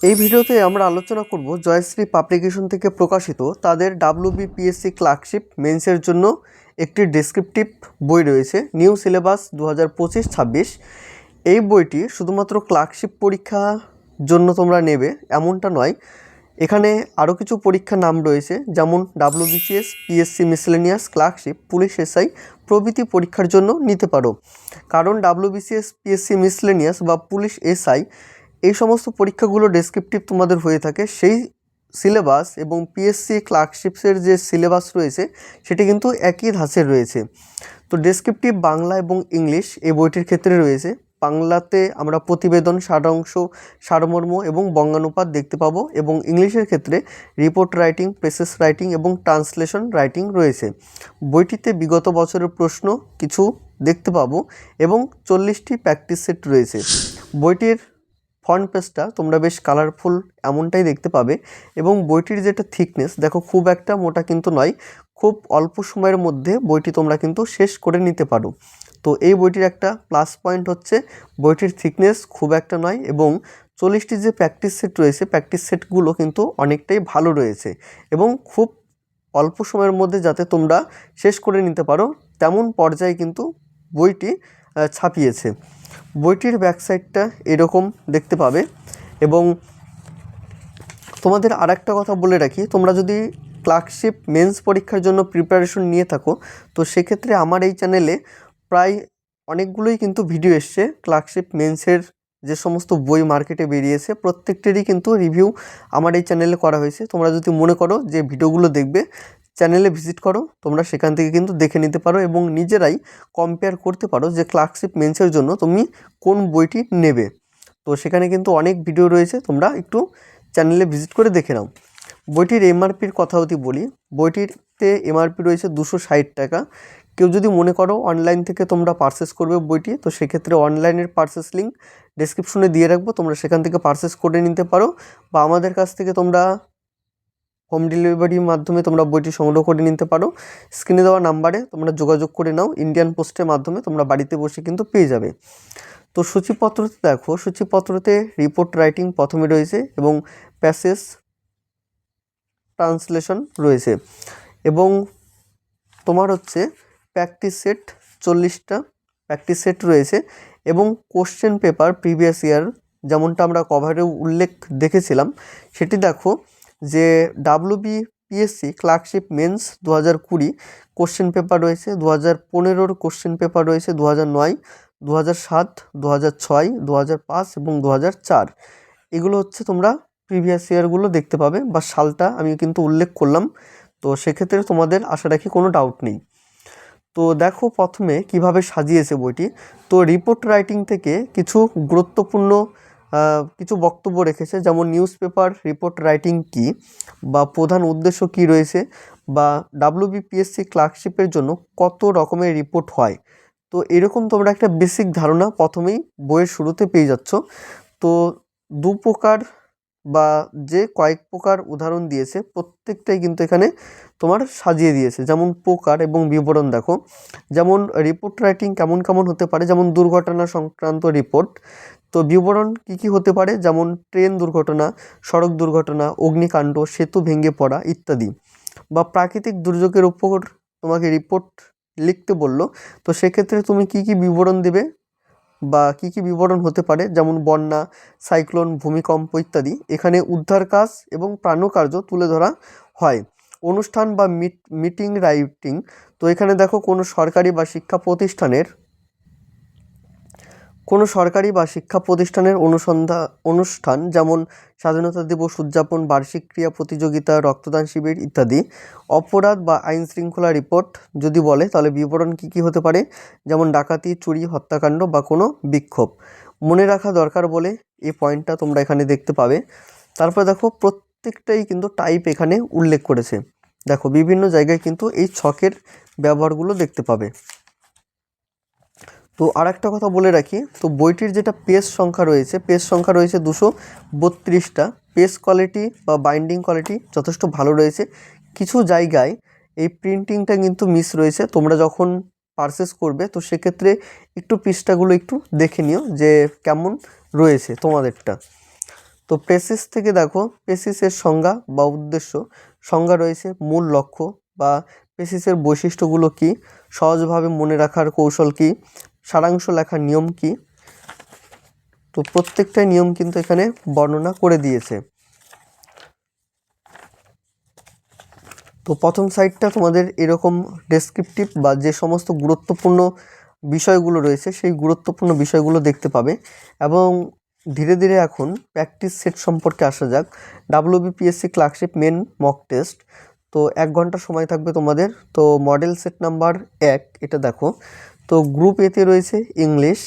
এই ভিডিওতে আমরা আলোচনা করব জয়শ্রী পাবলিকেশন থেকে প্রকাশিত তাদের WBPSC ক্লার্কশিপ মেন্সের জন্য একটি ডেসক্রিপটিভ বই রয়েছে, নিউ সিলেবাস 2025-26। এই বইটি শুধুমাত্র ক্লার্কশিপ পরীক্ষা জন্য তোমরা নেবে এমনটা নয়, এখানে আরও কিছু পরীক্ষার নাম রয়েছে, যেমন WBCS, PSC miscellaneous, clerkship, police SI প্রভৃতি পরীক্ষার জন্য নিতে পারো। কারণ WBCS, PSC মিসেলেনিয়াস বা পুলিশ এসআই এই সমস্ত পরীক্ষাগুলো ডেসক্রিপটিভ তোমাদের হয়ে থাকে, সেই সিলেবাস এবং পিএসসি ক্লার্কশিপসের যে সিলেবাস রয়েছে সেটি কিন্তু একই ধাঁচের রয়েছে। তো ডেসক্রিপটিভ বাংলা এবং ইংলিশ এই বইটির ক্ষেত্রে রয়েছে। বাংলাতে আমরা প্রতিবেদন, সারাংশ, সারমর্ম এবং বঙ্গানুপাত দেখতে পাবো, এবং ইংলিশের ক্ষেত্রে রিপোর্ট রাইটিং, প্রেসেস রাইটিং এবং ট্রান্সলেশন রাইটিং রয়েছে। বইটিতে বিগত বছরের প্রশ্ন কিছু দেখতে পাবো এবং 40টি প্র্যাকটিস সেট রয়েছে। বইটির ফ্রন্ট পেজটা তোমরা বেশ কালারফুল এমনটাই দেখতে পাবে, এবং বইটির যেটা থিকনেস দেখো, খুব একটা মোটা কিন্তু নয়, খুব অল্প সময়ের মধ্যে বইটি তোমরা কিন্তু শেষ করে নিতে পারো। তো এই বইটির একটা প্লাস পয়েন্ট হচ্ছে বইটির থিকনেস খুব একটা নয়, এবং 40টি যে প্র্যাকটিস সেট রয়েছে প্র্যাকটিস সেটগুলো কিন্তু অনেকটাই ভালো রয়েছে, এবং খুব অল্প সময়ের মধ্যে যাতে তোমরা শেষ করে নিতে পারো তেমন পর্যায়ে কিন্তু বইটি ছাপিয়েছে। বইটির ব্যাকসাইডটা এরকম দেখতে পাবে। এবং তোমাদের আর একটা কথা বলে রাখি, তোমরা যদি ক্লার্কশিপ মেন্স পরীক্ষার জন্য প্রিপারেশন নিয়ে থাকো, তো সেক্ষেত্রে আমার এই চ্যানেলে প্রায় অনেকগুলোই কিন্তু ভিডিও এসছে ক্লার্কশিপ মেন্সের। যে সমস্ত বই মার্কেটে বেরিয়েছে প্রত্যেকটিরই কিন্তু রিভিউ আমার এই চ্যানেলে করা হয়েছে। তোমরা যদি মনে করো যে ভিডিওগুলো দেখবে, চ্যানেলে ভিজিট করো, তোমরা সেখান থেকে কিন্তু দেখে নিতে পারো এবং নিজেরাই কম্পেয়ার করতে পারো যে ক্লার্কশিপ মেন্সের জন্য তুমি কোন বইটি নেবে। তো সেখানে কিন্তু অনেক ভিডিও রয়েছে, তোমরা একটু চ্যানেলে ভিজিট করে দেখে নাও। বইটির এমআরপির কথা যদি বলি, বইটিতে এমআরপি রয়েছে 260 টাকা। কেউ যদি মনে করো অনলাইন থেকে তোমরা পারচেস করবে বইটি, তো সেক্ষেত্রে অনলাইনের পারচেস লিঙ্ক ডেসক্রিপশনে দিয়ে রাখবো, তোমরা সেখান থেকে পারচেস করে নিতে পারো, বা আমাদের কাছ থেকে তোমরা হোম ডেলিভারির মাধ্যমে তোমরা বইটি সংগ্রহ করে নিতে পারো। স্ক্রিনে দেওয়া নাম্বারে তোমরা যোগাযোগ করে নাও, ইন্ডিয়ান পোস্টের মাধ্যমে তোমরা বাড়িতে বসে কিন্তু পেয়ে যাবে। তো সূচিপত্রতে দেখো, সূচিপত্রতে রিপোর্ট রাইটিং প্রথমে রয়েছে এবং প্যাসেজ ট্রান্সলেশন রয়েছে, এবং তোমার হচ্ছে প্র্যাকটিস সেট 40টা প্র্যাকটিস সেট রয়েছে, এবং কোশ্চেন পেপার প্রিভিয়াস ইয়ার যেমনটা আমরা কভারে উল্লেখ দেখেছিলাম সেটি দেখো, যে WBPSC clerkship men's 2020 question paper রয়েছে, 2015 কোশ্চেন পেপার রয়েছে, 2009, 2007, 2006, 2005 এবং 2004। এগুলো হচ্ছে তোমরা প্রিভিয়াস ইয়ারগুলো দেখতে পাবে, বা সালটা আমি কিন্তু উল্লেখ করলাম। তো সেক্ষেত্রে তোমাদের আশা রাখি কোনো ডাউট নেই। তো দেখো প্রথমে কিভাবে সাজিয়েছে বইটি। তো রিপোর্ট রাইটিং থেকে কিছু গুরুত্বপূর্ণ কিছু বক্তব্য রেখেছে, যেমন নিউজ পেপার রিপোর্ট রাইটিং কী, বা প্রধান উদ্দেশ্য কী রয়েছে, বা WBPSC ক্লার্কশিপের জন্য কত রকমের রিপোর্ট হয়। তো এরকম তোমরা একটা বেসিক ধারণা প্রথমেই বইয়ের শুরুতে পেয়ে যাচ্ছ। তো দু প্রকার বা যে কয়েক প্রকার উদাহরণ দিয়েছে প্রত্যেকটাই কিন্তু এখানে তোমার সাজিয়ে দিয়েছে, যেমন প্রকার এবং বিবরণ দেখো। যেমন রিপোর্ট রাইটিং কেমন কেমন হতে পারে, যেমন দুর্ঘটনা সংক্রান্ত রিপোর্ট। তো বিবরণ কি কি হতে পারে, যেমন ট্রেন দুর্ঘটনা, সড়ক দুর্ঘটনা, অগ্নিকাণ্ড, সেতু ভেঙে পড়া ইত্যাদি। বা প্রাকৃতিক দুর্যোগের উপর তোমাকে রিপোর্ট লিখতে বললো, তো সেক্ষেত্রে তুমি কি কি বিবরণ দেবে বা কি কি বিবরণ হতে পারে, যেমন বন্যা, সাইক্লোন, ভূমিকম্প ইত্যাদি। এখানে উদ্ধার কাজ এবং প্রাণকার্য তুলে ধরা হয়। অনুষ্ঠান বা মিটিং রাইটিং, তো এখানে দেখো কোনো সরকারি বা শিক্ষা প্রতিষ্ঠানের অনুষ্ঠান, যেমন স্বাধীনতা দিবস উদযাপন, বার্ষিক ক্রীড়া প্রতিযোগিতা, রক্তদান শিবির ইত্যাদি। অপরাধ বা আইন শৃঙ্খলা রিপোর্ট যদি বলে, তাহলে বিবরণ কী কী হতে পারে, যেমন ডাকাতি, চুরি, হত্যাকাণ্ড বা কোনো বিক্ষোভ। মনে রাখা দরকার বলে এই পয়েন্টটা তোমরা এখানে দেখতে পাবে। তারপর দেখো প্রত্যেকটাই কিন্তু টাইপ এখানে উল্লেখ করেছে। দেখো বিভিন্ন জায়গায় কিন্তু এই ছকের ব্যবহারগুলো দেখতে পাবে। তো আর একটা কথা বলে রাখি, তো বইটির যেটা পেজ সংখ্যা রয়েছে 232টা। পেজ কোয়ালিটি বা বাইন্ডিং কোয়ালিটি যথেষ্ট ভালো রয়েছে। কিছু জায়গায় এই প্রিন্টিংটা কিন্তু মিস রয়েছে, তোমরা যখন পারচেস করবে তো সেক্ষেত্রে একটু পৃষ্ঠাগুলো একটু দেখে নিও যে কেমন রয়েছে তোমাদেরটা। তো পেসিস থেকে দেখো, পেসিসের সংজ্ঞা বা উদ্দেশ্য। সংজ্ঞা রয়েছে মূল লক্ষ্য বা পেসিসের বৈশিষ্ট্যগুলো কি, সহজভাবে মনে রাখার কৌশল কি, সারাংশ লেখার নিয়ম কি। তো প্রত্যেকটা নিয়ম কিন্তু এখানে বর্ণনা করে দিয়েছে। তো প্রথম সাইডটা তোমাদের এরকম ডেসক্রিপটিভ বা যে সমস্ত গুরুত্বপূর্ণ বিষয়গুলো রয়েছে সেই গুরুত্বপূর্ণ বিষয়গুলো দেখতে পাবে। এবং ধীরে ধীরে এখন প্র্যাকটিস সেট সম্পর্কে আসা যাক। WBPSC clerkship main mock test, তো 1 ঘন্টা সময় থাকবে তোমাদের। তো মডেল সেট নাম্বার 1 এটা দেখো। তো গ্রুপ এতে রয়েছে ইংলিশ,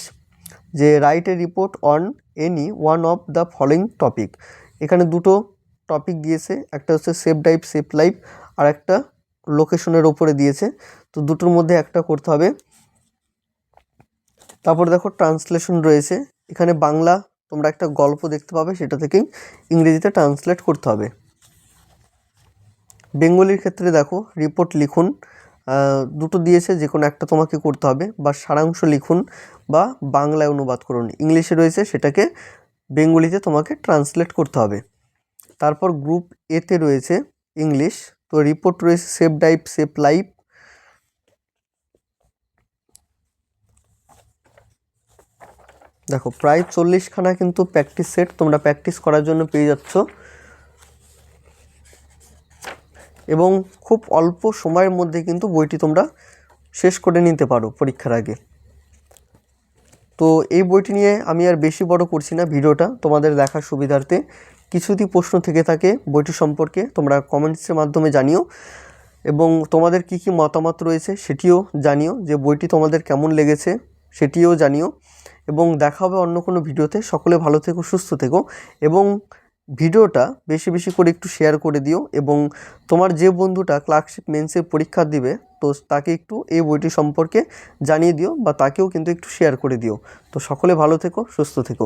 যে write a report on any one of the following topic. এখানে দুটো টপিক দিয়েছে, একটা হচ্ছে সেভ লাইফ সেভ লাইফ, আর একটা লোকেশনের ওপরে দিয়েছে। তো দুটোর মধ্যে একটা করতে হবে। তারপর দেখো ট্রান্সলেশন রয়েছে, এখানে বাংলা তোমরা একটা গল্প দেখতে পাবে, সেটা থেকেই ইংরেজিতে ট্রান্সলেট করতে হবে। বেঙ্গলির ক্ষেত্রে দেখো রিপোর্ট লিখুন, দুটো দিয়েছে, যে কোনো একটা তোমাকে করতে হবে, বা সারাংশ লিখুন বা বাংলায় অনুবাদ করুন। ইংলিশে রয়েছে, সেটাকে বেঙ্গলিতে তোমাকে ট্রান্সলেট করতে হবে। তারপর গ্রুপ এতে রয়েছে ইংলিশ, তো রিপোর্ট রয়েছে সেভ লাইফ সেভ লাইফ। দেখো প্রায় 40খানা কিন্তু প্র্যাকটিস সেট তোমরা প্র্যাকটিস করার জন্য পেয়ে যাচ্ছ, এবং খুব অল্প সময়ের মধ্যে কিন্তু বইটি তোমরা শেষ করে নিতে পারো পরীক্ষার আগে। তো এই বইটি নিয়ে আমি আর বেশি বড় করছি না ভিডিওটা, তোমাদের দেখার সুবিধার্থে। কিছু যদি প্রশ্ন থেকে থাকে বইটি সম্পর্কে তোমরা কমেন্টসের মাধ্যমে জানিও, এবং তোমাদের কি কি মতামত রয়েছে সেটিও জানিও, যে বইটি তোমাদের কেমন লেগেছে সেটিও জানিও। এবং দেখা হবে অন্য কোনো ভিডিওতে। সকলে ভালো থেকো, সুস্থ থেকো, এবং ভিডিওটা বেশি বেশি করে একটু শেয়ার করে দিও। এবং তোমার যে বন্ধুটা ক্লার্কশিপ মেন্সের পরীক্ষা দিবে, তো তাকে একটু এই বইটি সম্পর্কে জানিয়ে দিও, বা তাকেও কিন্তু একটু শেয়ার করে দিও। তো সকলে ভালো থেকো, সুস্থ থেকো।